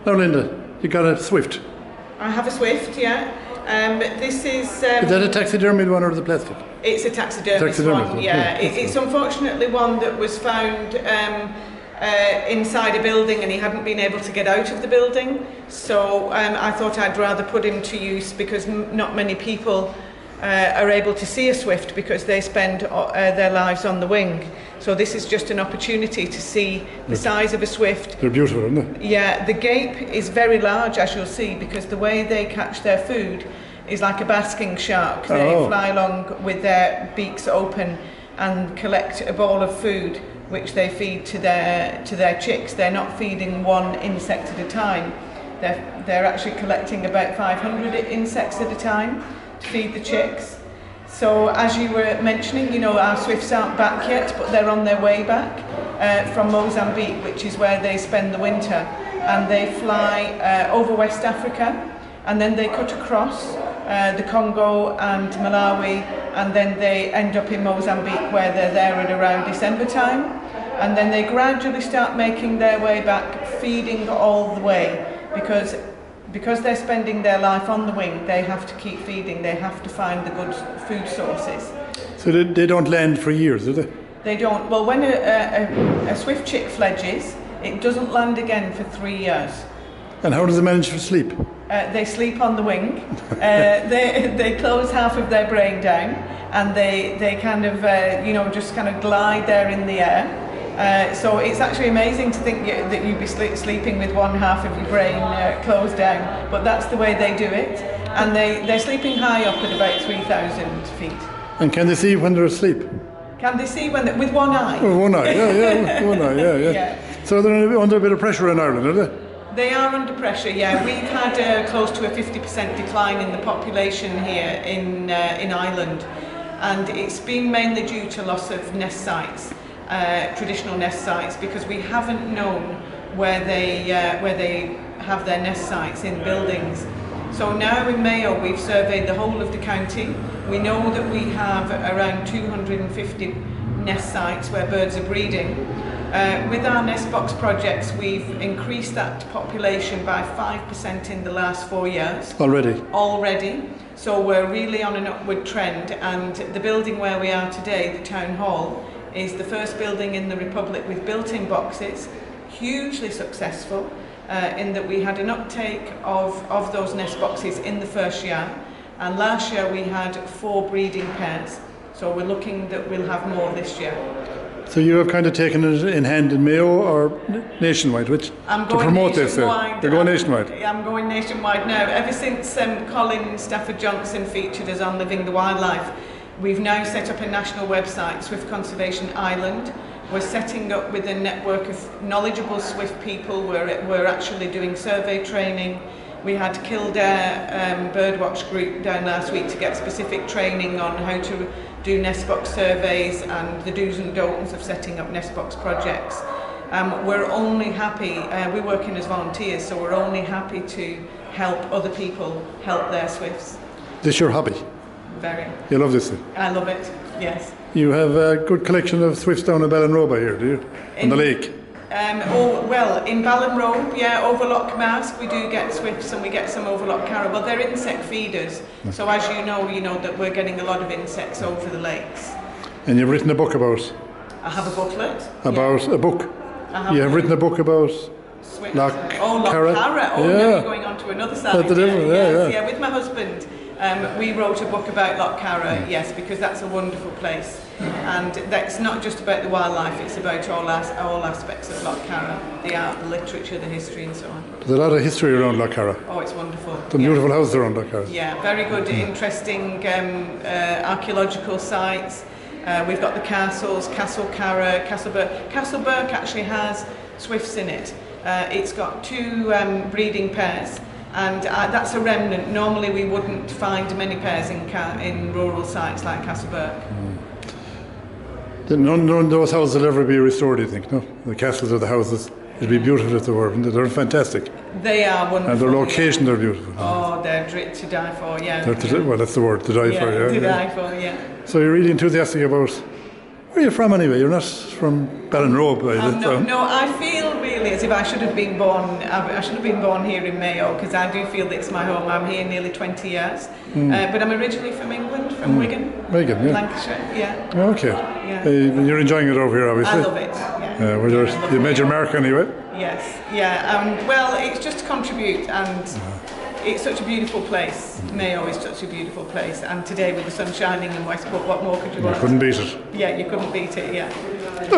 Now, Linda, you got a Swift. I have a Swift, yeah. This is... Is that a taxidermied one or the plastic? It's a taxidermist one, yeah. It's unfortunately one that was found inside a building and he hadn't been able to get out of the building. So I thought I'd rather put him to use because not many people are able to see a Swift because they spend their lives on the wing. So this is just an opportunity to see the size of a Swift. They're beautiful, aren't they? Yeah, the gape is very large, as you'll see, because the way they catch their food is like a basking shark. They fly along with their beaks open and collect a ball of food which they feed to their chicks. They're not feeding one insect at a time. They're actually collecting about 500 insects at a time to feed the chicks. So as you were mentioning, you know, our Swifts aren't back yet, but they're on their way back from Mozambique, which is where they spend the winter. And they fly over West Africa, and then they cut across the Congo and Malawi, and then they end up in Mozambique, where they're there at around December time. And then they gradually start making their way back, feeding all the way, because they're spending their life on the wing, they have to keep feeding, they have to find the good food sources. So they don't land for years, do they? They don't. Well, when a Swift chick fledges, it doesn't land again for 3 years. And how does it manage to sleep? They sleep on the wing. They close half of their brain down, and they kind of, just kind of glide there in the air. So it's actually amazing to think that you'd be sleeping with one half of your brain closed down, but that's the way they do it. And they're sleeping high up at about 3,000 feet. And can they see when they're asleep? Can they see with one eye? Oh, one eye, yeah, one eye, yeah. So they're under a bit of pressure in Ireland, are they? They are under pressure, yeah. We've had close to a 50% decline in the population here in Ireland, and it's been mainly due to loss of nest sites. Traditional nest sites, because we haven't known where they have their nest sites in buildings. So now in Mayo we've surveyed the whole of the county. We know that we have around 250 nest sites where birds are breeding. With our nest box projects, we've increased that population by 5% in the last 4 years. Already. So we're really on an upward trend, and the building where we are today, the town hall, is the first building in the Republic with built-in boxes, hugely successful in that we had an uptake of those nest boxes in the first year, and last year we had 4 breeding pairs, so we're looking that we'll have more this year. So you have kind of taken it in hand in Mayo or nationwide, which to promote this? You're going nationwide? I'm going nationwide now. Ever since Colin Stafford Johnson featured us on Living the Wildlife, we've now set up a national website, Swift Conservation Ireland. We're setting up with a network of knowledgeable Swift people. We're actually doing survey training. We had Kildare Birdwatch group down last week to get specific training on how to do nest box surveys and the do's and don'ts of setting up nest box projects. We're only happy, we're working as volunteers, so we're only happy to help other people help their Swifts. This is your hobby? Very. You love this thing? I love it, yes. You have a good collection of Swifts down in Ballinrobe here, do you? On the lake? In Ballinrobe, yeah, over Loch Mask we do get Swifts, and we get some over Loch Carra. Well, they're insect feeders, so as you know that we're getting a lot of insects over the lakes. And you've written a book about? I have a booklet. About a book? You have written a book about Loch Carra? Oh, now you're going on to another side. Yeah, with my husband. We wrote a book about Loch Carra, yes, because that's a wonderful place. And that's not just about the wildlife, it's about all aspects of Loch Carra, the art, the literature, the history and so on. There's a lot of history around Loch Carra. Oh, it's wonderful. Some beautiful houses around Loch Carra. Yeah, very good, interesting archaeological sites. We've got the castles, Castle Carra, Castle Burke. Castle Burke actually has Swifts in it. It's got 2 breeding pairs. And that's a remnant. Normally we wouldn't find many pairs in rural sites like Castleburg. None of those houses will ever be restored, you think, no? The castles or the houses. It'd be beautiful if they were. They're fantastic. They are wonderful. And their locations are beautiful. Oh, they're to die for, yeah. Well, that's the word, to die for, yeah. To die for, yeah. So you're really enthusiastic about Where are you from anyway? You're not from Ballinrobe, are you? No, I feel really as if I should have been born. I should have been born here in Mayo because I do feel that it's my home. I'm here nearly 20 years, but I'm originally from England, from Wigan, yeah. Lancashire. Yeah. Okay. Yeah. You're enjoying it over here, obviously. I love it. Yeah. You made your mark anyway. Yes. Yeah. Well, it's just to contribute and. It's such a beautiful place. Mayo is such a beautiful place, and today with the sun shining in Westport, what more could you want? You couldn't beat it. Yeah, you couldn't beat it. Yeah.